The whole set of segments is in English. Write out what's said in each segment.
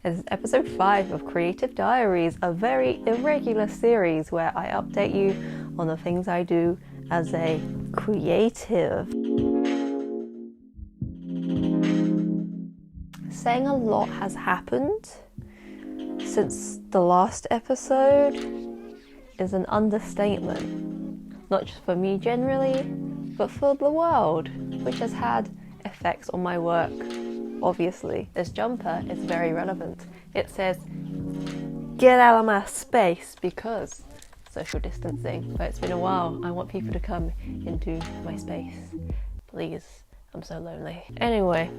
This is episode 5 of Creative Diaries, a very irregular series where I update you on the things I do as a creative. Saying a lot has happened since the last episode is an understatement. Not just for me generally, but for the world, which has had effects on my work. Obviously, this jumper is very relevant. It says, "Get out of my space," because social distancing. But it's been a while. I want people to come into my space. Please, I'm so lonely. Anyway,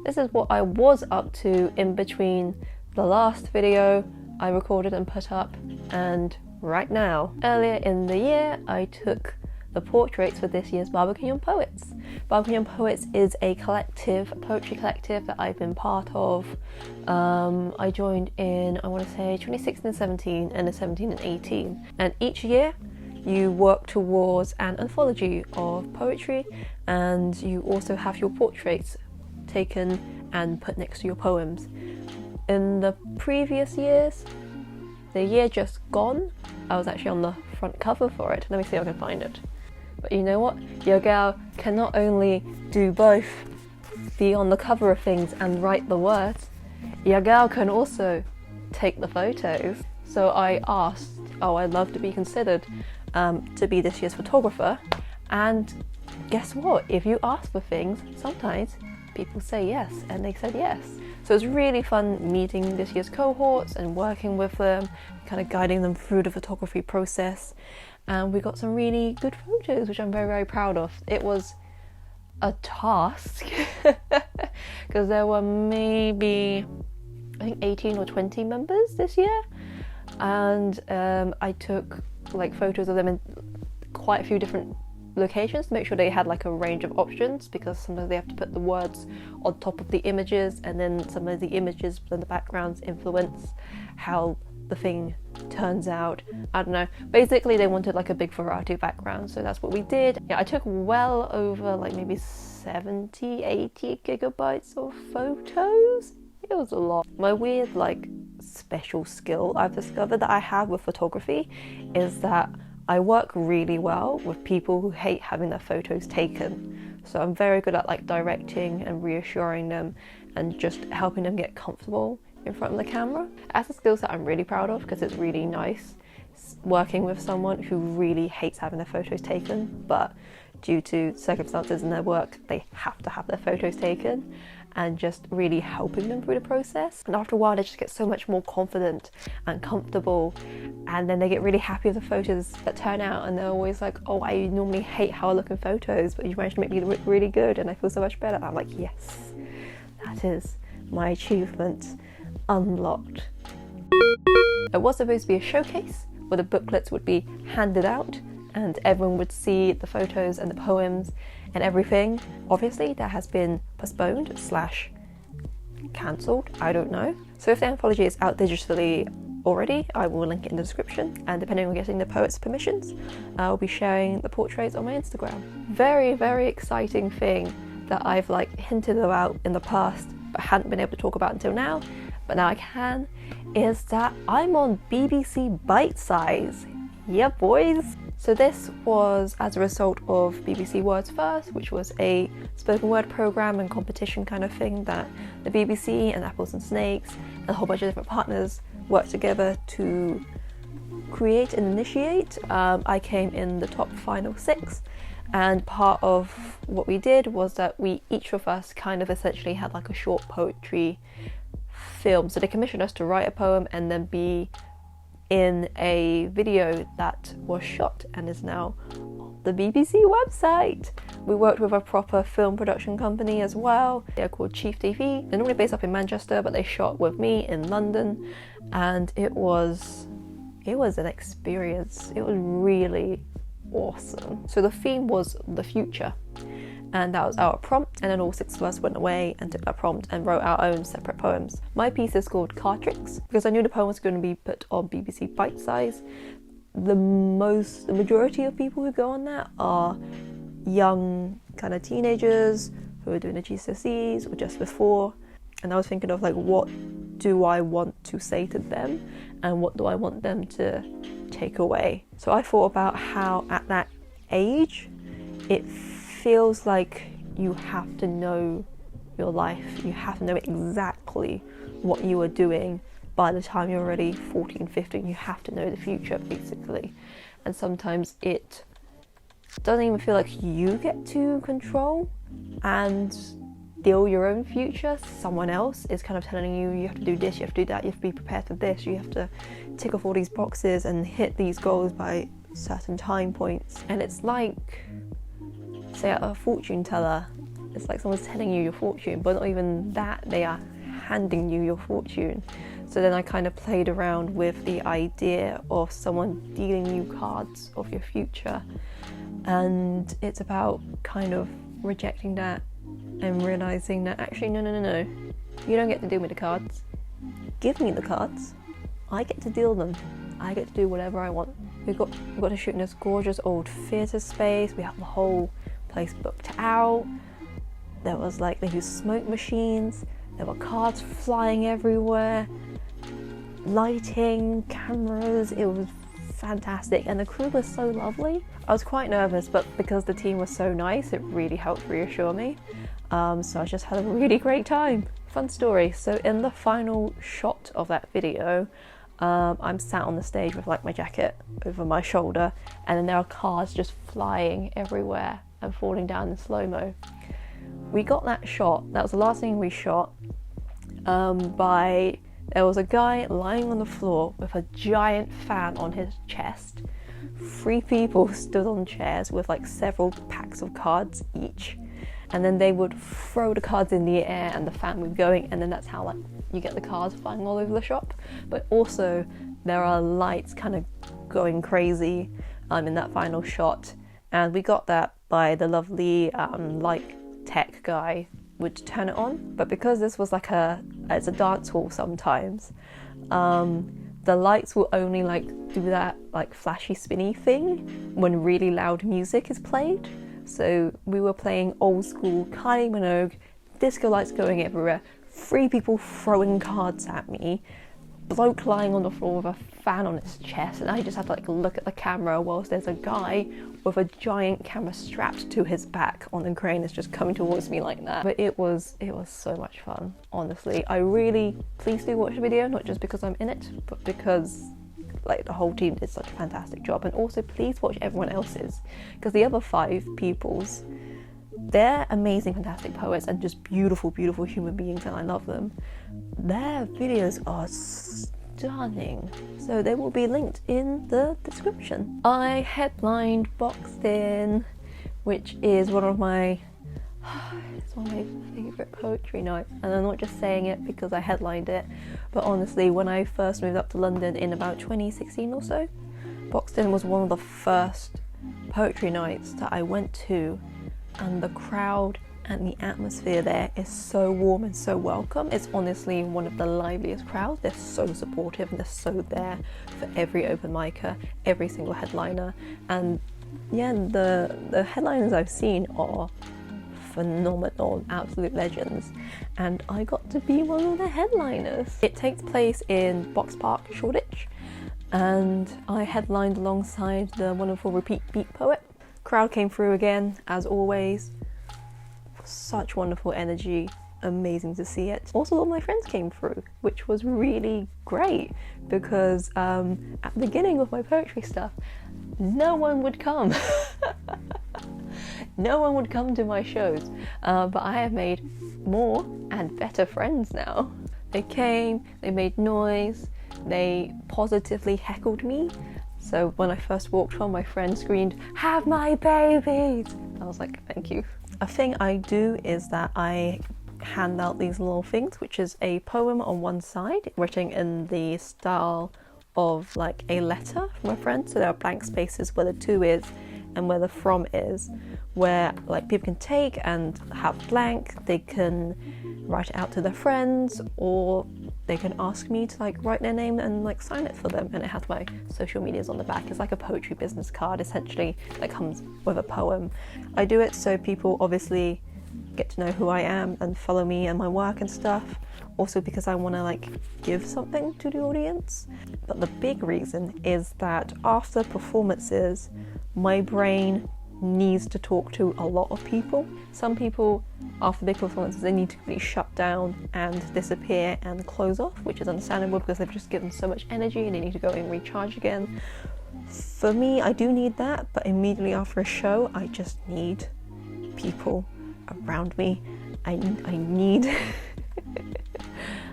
this is what I was up to in between the last video I recorded and put up and right now. Earlier in the year, I took the portraits for this year's BARBICAN Young Poets. BARBICAN Young Poets is a collective, a poetry collective that I've been part of. I joined in, I want to say, 2016 and 17 and 17 and 18. And each year you work towards an anthology of poetry, and you also have your portraits taken and put next to your poems. In the previous years, the year just gone, I was actually on the front cover for it. Let me see if I can find it. But you know what? Your girl can not only do both, be on the cover of things and write the words, your girl can also take the photos. So I asked, I'd love to be considered to be this year's photographer. And guess what? If you ask for things, sometimes people say yes, and they said yes. So it was really fun meeting this year's cohorts and working with them, kind of guiding them through the photography process. And we got some really good photos, which I'm very, very proud of. It was a task because there were maybe, I think, 18 or 20 members this year. And I took like photos of them in quite a few different locations to make sure they had like a range of options, because sometimes they have to put the words on top of the images, and then some of the images and the backgrounds influence how the thing turns out. I don't know. Basically, they wanted like a big variety of backgrounds, so that's what we did. Yeah, I took well over like maybe 70, 80 gigabytes of photos. It was a lot. My weird like special skill I've discovered that I have with photography is that I work really well with people who hate having their photos taken. So I'm very good at like directing and reassuring them and just helping them get comfortable in front of the camera. That's a skill set I'm really proud of, because it's really nice working with someone who really hates having their photos taken, but due to circumstances in their work, they have to have their photos taken, and just really helping them through the process. And after a while, they just get so much more confident and comfortable, and then they get really happy with the photos that turn out, and they're always like, "Oh, I normally hate how I look in photos, but you managed to make me look really good and I feel so much better." I'm like, yes, that is my achievement unlocked. It was supposed to be a showcase where the booklets would be handed out and everyone would see the photos and the poems and everything. Obviously, that has been postponed / cancelled, I don't know. So if the anthology is out digitally already, I will link it in the description, and depending on getting the poets' permissions, I'll be sharing the portraits on my Instagram. Very, very exciting thing that I've like hinted about in the past but hadn't been able to talk about until now, but now I can, is that I'm on BBC BITESIZE. Yeah, boys. So this was as a result of BBC Words First, which was a spoken word program and competition kind of thing that the BBC and Apples and Snakes and a whole bunch of different partners worked together to create and initiate. I came in the top final 6, and part of what we did was that each of us kind of essentially had like a short poetry film. So they commissioned us to write a poem and then be in a video that was shot and is now on the BBC website. We worked with a proper film production company as well. They're called Chief TV. They're normally based up in Manchester, but they shot with me in London, and it was an experience. It was really awesome. So the theme was the future, and that was our prompt, and then all 6 of us went away and took that prompt and wrote our own separate poems. My piece is called Car Tricks because I knew the poem was going to be put on BBC Bitesize. The majority of people who go on that are young kind of teenagers who are doing the GCSEs or just before, and I was thinking of like what do I want to say to them and what do I want them to take away. So I thought about how at that age it feels like you have to know your life, you have to know exactly what you are doing by the time you're already 14, 15. You have to know the future basically, and sometimes it doesn't even feel like you get to control and deal your own future. Someone else is kind of telling you, you have to do this, you have to do that, you have to be prepared for this, you have to tick off all these boxes and hit these goals by certain time points. And it's like, say, a fortune teller. It's like someone's telling you your fortune, but not even that, they are handing you your fortune. So then I kind of played around with the idea of someone dealing you cards of your future, and it's about kind of rejecting that and realizing that actually no, you don't get to deal me the cards. Give me the cards, I get to deal them, I get to do whatever I want. We got to shoot in this gorgeous old theatre space. We have the whole place booked out. There was like, they used smoke machines, there were cards flying everywhere, lighting, cameras. It was fantastic, and the crew was so lovely. I was quite nervous, but because the team was so nice, it really helped reassure me. So I just had a really great time. Fun story. So in the final shot of that video, I'm sat on the stage with like my jacket over my shoulder, and then there are cars just flying everywhere and falling down in slow-mo. We got that shot, that was the last thing we shot, there was a guy lying on the floor with a giant fan on his chest. 3 people stood on chairs with like several packs of cards each, and then they would throw the cards in the air and the fan would be going, and then that's how like you get the cards flying all over the shop. But also there are lights kind of going crazy in that final shot, and we got that by the lovely light tech guy would turn it on. But because this was like it's a dance hall sometimes, the lights will only like do that like flashy spinny thing when really loud music is played. So we were playing old school Kylie Minogue, disco lights going everywhere, 3 people throwing cards at me, bloke lying on the floor with a fan on his chest, and I just had to like look at the camera whilst there's a guy with a giant camera strapped to his back on a crane that's just coming towards me like that. But it was so much fun, honestly. Please do watch the video, not just because I'm in it, but because like the whole team did such a fantastic job. And also please watch everyone else's, because the other 5 pupils, they're amazing, fantastic poets and just beautiful, beautiful human beings, and I love them. Their videos are stunning, so they will be linked in the description. I headlined BOXEDIN, which is one of my favourite poetry nights, and I'm not just saying it because I headlined it, but honestly, when I first moved up to London in about 2016 or so, BOXEDIN was one of the first poetry nights that I went to, and the crowd and the atmosphere there is so warm and so welcome. It's honestly one of the liveliest crowds. They're so supportive and they're so there for every open micer, every single headliner. And yeah, the headliners I've seen are phenomenal, absolute legends, and I got to be one of the headliners. It takes place in Box Park, Shoreditch, and I headlined alongside the wonderful Repeat Beat poet. Crowd came through again, as always. Such wonderful energy, amazing to see it. Also, all my friends came through, which was really great, because at the beginning of my poetry stuff, no one would come. No one would come to my shows, but I have made more and better friends now. They came, they made noise, they positively heckled me. So when I first walked on, my friend screamed, "Have my babies!" I was like, thank you. A thing I do is that I hand out these little things, which is a poem on one side, written in the style of like a letter from a friend. So there are blank spaces where the to is and where the from is, where like people can take and have blank. They can write it out to their friends, or they can ask me to like write their name and like sign it for them, and it has my social medias on the back. It's like a poetry business card essentially that comes with a poem. I do it so people obviously get to know who I am and follow me and my work and stuff. Also because I want to like give something to the audience. But the big reason is that after performances, my brain needs to talk to a lot of people. Some people, after big performances, they need to really shut down and disappear and close off, which is understandable because they've just given so much energy and they need to go and recharge again. For me, I do need that, but immediately after a show, I just need people around me. I need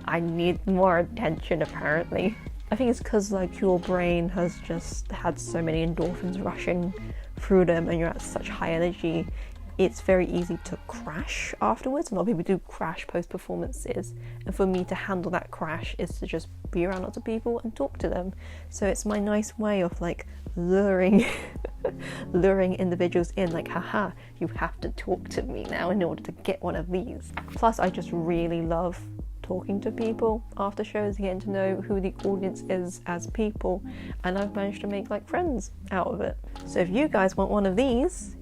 I need more attention, apparently. I think it's because like your brain has just had so many endorphins rushing through them and you're at such high energy, it's very easy to crash afterwards. A lot of people do crash post performances, and for me to handle that crash is to just be around lots of people and talk to them. So it's my nice way of like luring individuals in, like, haha, you have to talk to me now in order to get one of these. Plus I just really love talking to people after shows, getting to know who the audience is as people, and I've managed to make like friends out of it. So if you guys want one of these,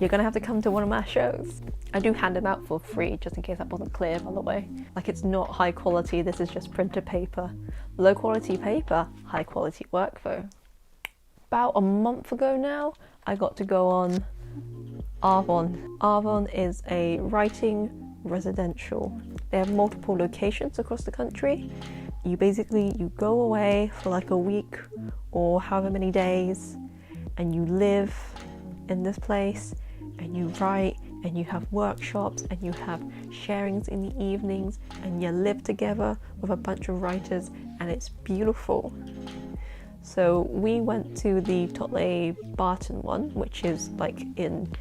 you're gonna have to come to one of my shows. I do hand them out for free, just in case that wasn't clear, by the way. Like, it's not high quality, this is just printer paper. Low quality paper, high quality work though. About a month ago now, I got to go on Arvon. Arvon is a writing residential. They have multiple locations across the country. You go away for like a week or however many days, and you live in this place and you write and you have workshops and you have sharings in the evenings and you live together with a bunch of writers, and it's beautiful. So we went to the Totley Barton one, which is like in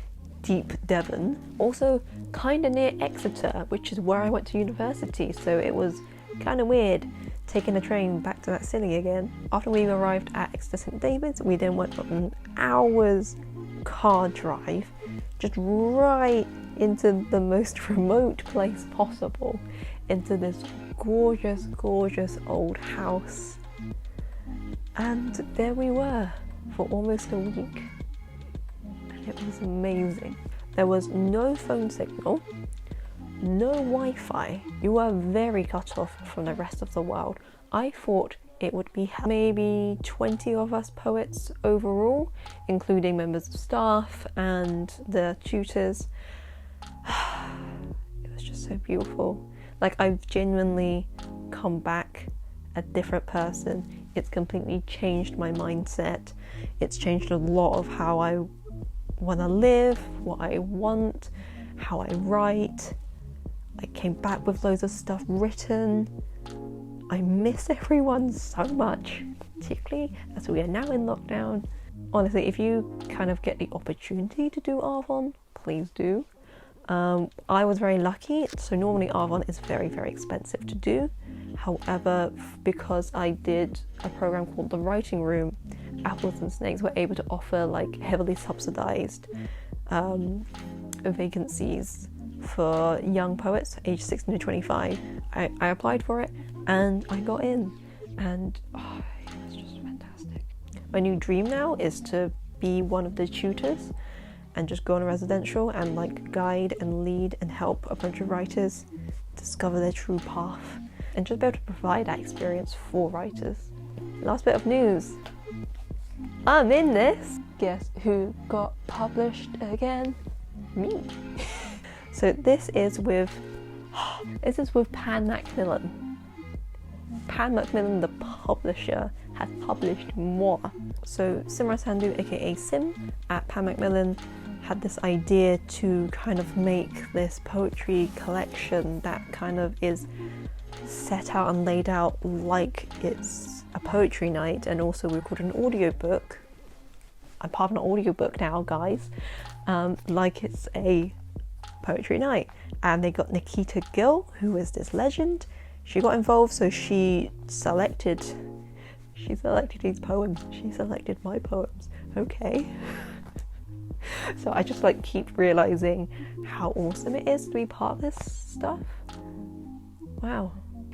deep Devon, also kind of near Exeter, which is where I went to university, so it was kind of weird taking a train back to that city again. After we arrived at Exeter St David's, we then went on an hour's car drive just right into the most remote place possible, into this gorgeous old house, and there we were for almost a week. It was amazing. There was no phone signal, no Wi-Fi. You were very cut off from the rest of the world. I thought it would be maybe 20 of us poets overall, including members of staff and the tutors. It was just so beautiful. Like, I've genuinely come back a different person. It's completely changed my mindset. It's changed a lot of how I want to live, what I want, how I write. I came back with loads of stuff written. I miss everyone so much, particularly as we are now in lockdown. Honestly, if you kind of get the opportunity to do Arvon, please do. I was very lucky, so normally Arvon is very expensive to do. However, because I did a program called The Writing Room, Apples and Snakes were able to offer like heavily subsidised vacancies for young poets aged 16 to 25. I applied for it and I got in, and it was just fantastic. My new dream now is to be one of the tutors and just go on a residential and like guide and lead and help a bunch of writers discover their true path, and just be able to provide that experience for writers. Last bit of news. I'm in this. Guess who got published again? Me. So this is with Pan Macmillan. Pan Macmillan, the publisher, has published more. So Simran Sandhu, aka Sim, at Pan Macmillan, had this idea to kind of make this poetry collection that kind of is set out and laid out like it's a poetry night, and also we recorded an audiobook. I'm part of an audiobook now, guys, like it's a poetry night. And they got Nikita Gill, who is this legend. She got involved, so she selected these poems. She selected my poems. Okay. So I just like keep realizing how awesome it is to be part of this stuff. Wow.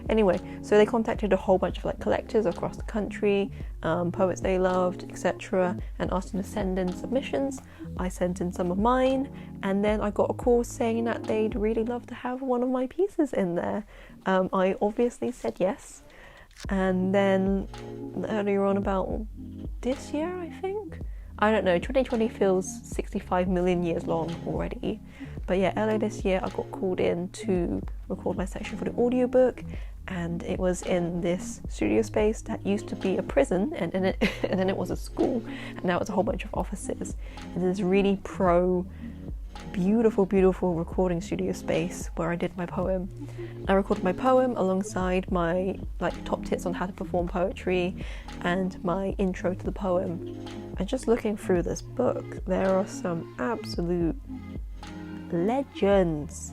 Anyway, so they contacted a whole bunch of like collectors across the country, poets they loved, etc., and asked them to send in submissions. I sent in some of mine, and then I got a call saying that they'd really love to have one of my pieces in there. I obviously said yes, and then earlier on about this year, I think, I don't know, 2020 feels 65 million years long already. But yeah, earlier this year I got called in to record my section for the audiobook, and it was in this studio space that used to be a prison, and then it was a school, and now it's a whole bunch of offices. And this really beautiful recording studio space where I did my poem. I recorded my poem alongside my like top tips on how to perform poetry and my intro to the poem. And just looking through this book, there are some absolute legends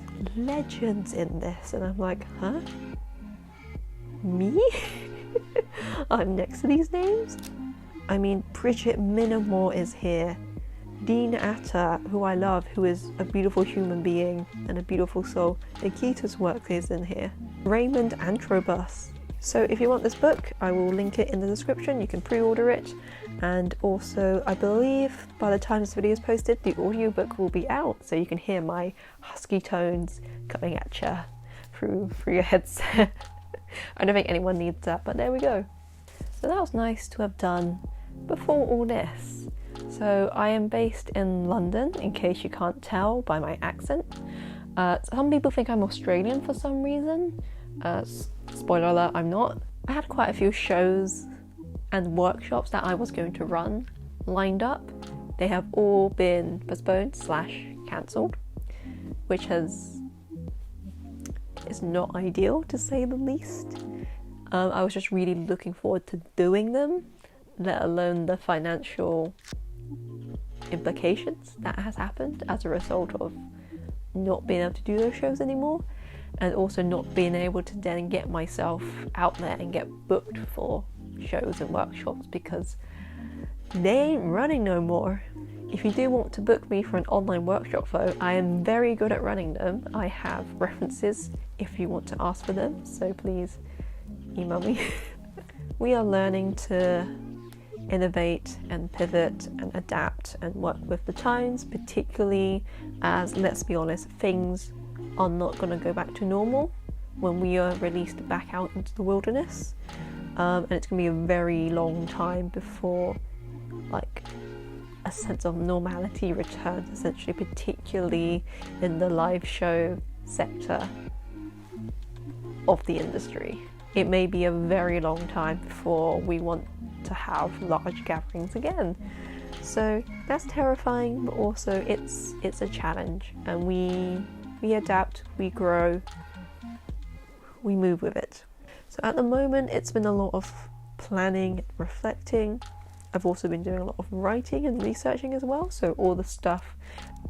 in this, and I'm like, huh? Me? I'm next to these names? I mean, Bridget Minamore is here. Dean Atta, who I love, who is a beautiful human being and a beautiful soul. Nikita's work is in here. Raymond Antrobus. So if you want this book, I will link it in the description. You can pre-order it. And also, I believe by the time this video is posted, the audiobook will be out, so you can hear my husky tones coming at you through your headset. I don't think anyone needs that, but there we go. So that was nice to have done before all this. So I am based in London, in case you can't tell by my accent. Some people think I'm Australian for some reason. Spoiler alert, I'm not. I had quite a few shows and workshops that I was going to run lined up. They have all been postponed / cancelled, which is not ideal, to say the least. I was just really looking forward to doing them, let alone the financial implications that has happened as a result of not being able to do those shows anymore, and also not being able to then get myself out there and get booked for shows and workshops, because they ain't running no more. If you do want to book me for an online workshop though, I am very good at running them. I have references if you want to ask for them, so please email me. We are learning to innovate and pivot and adapt and work with the times, particularly as, let's be honest, things are not going to go back to normal when we are released back out into the wilderness. And it's going to be a very long time before like a sense of normality returns, essentially, particularly in the live show sector of the industry. It may be a very long time before we want to have large gatherings again. So that's terrifying, but also it's a challenge, and we adapt, we grow, we move with it. So at the moment it's been a lot of planning, reflecting. I've also been doing a lot of writing and researching as well, so all the stuff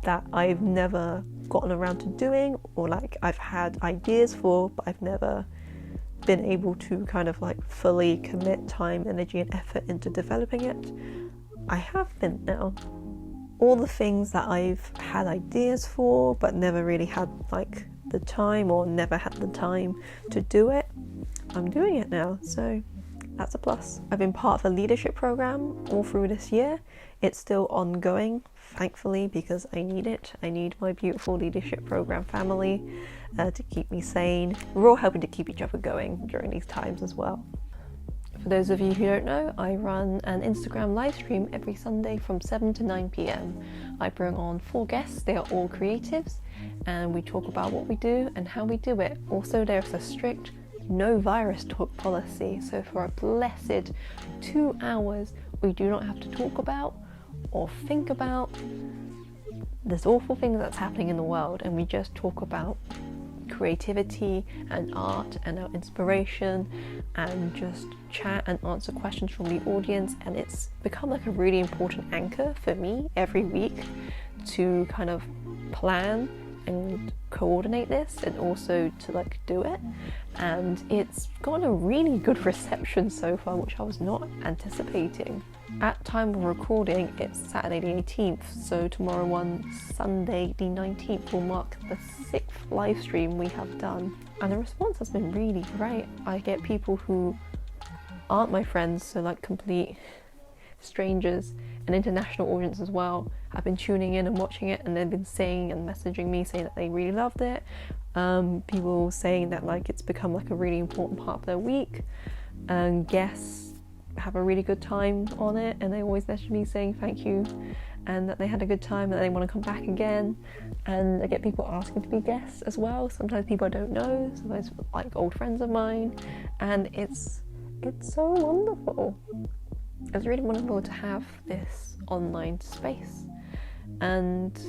that I've never gotten around to doing, or like I've had ideas for but I've never been able to kind of like fully commit time, energy and effort into developing it, I have been now. All the things that I've had ideas for but never really had like the time, or never had the time to do it, I'm doing it now, so that's a plus. I've been part of a leadership program all through this year. It's still ongoing, thankfully, because I need it. I need my beautiful leadership program family to keep me sane. We're all helping to keep each other going during these times as well. For those of you who don't know, I run an Instagram live stream every Sunday from 7 to 9 p.m. I bring on 4 guests, they are all creatives, and we talk about what we do and how we do it. Also, there's a strict no virus talk policy, so for a blessed 2 hours we do not have to talk about or think about this awful thing that's happening in the world, and we just talk about creativity and art and our inspiration, and just chat and answer questions from the audience. And it's become like a really important anchor for me every week to kind of plan and coordinate this, and also to like do it. And it's gotten a really good reception so far, which I was not anticipating. At time of recording, it's Saturday the 18th, so tomorrow on Sunday the 19th will mark the 6th live stream we have done. And the response has been really great. I get people who aren't my friends, so like complete strangers, an international audience as well, have been tuning in and watching it, and they've been saying and messaging me saying that they really loved it. People saying that like it's become like a really important part of their week, and guests have a really good time on it, and they always message me saying thank you and that they had a good time and they want to come back again. And I get people asking to be guests as well, sometimes people I don't know, sometimes like old friends of mine, and it's so wonderful. It's really wonderful to have this online space. And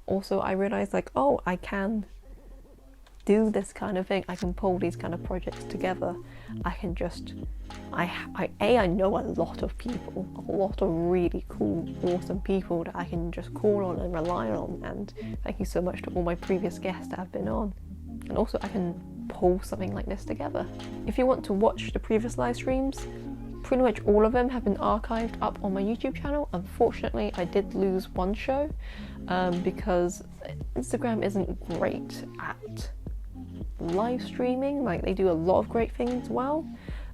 also I realised like, oh, I can do this kind of thing, I can pull these kind of projects together. I can just, I know a lot of people, a lot of really cool, awesome people that I can just call on and rely on, and thank you so much to all my previous guests that have been on. And also I can pull something like this together. If you want to watch the previous live streams, pretty much all of them have been archived up on my YouTube channel. Unfortunately, I did lose one show because Instagram isn't great at live streaming. Like, they do a lot of great things well.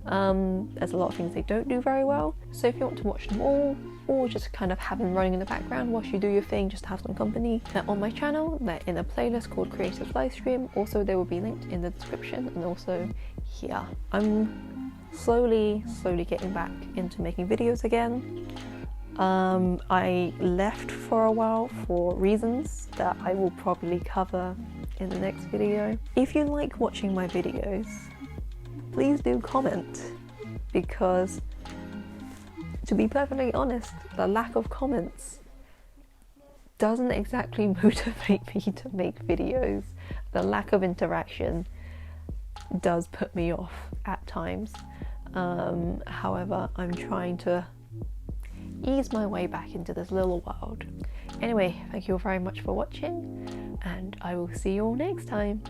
There's a lot of things they don't do very well. So if you want to watch them all, or just kind of have them running in the background whilst you do your thing, just to have some company, they're on my channel. They're in a playlist called Creative Livestream. Also, they will be linked in the description and also here. I'm slowly getting back into making videos again. I left for a while for reasons that I will probably cover in the next video. If you like watching my videos, please do comment, because to be perfectly honest, the lack of comments doesn't exactly motivate me to make videos. The lack of interaction does put me off at times. However, I'm trying to ease my way back into this little world. Anyway, thank you all very much for watching, and I will see you all next time.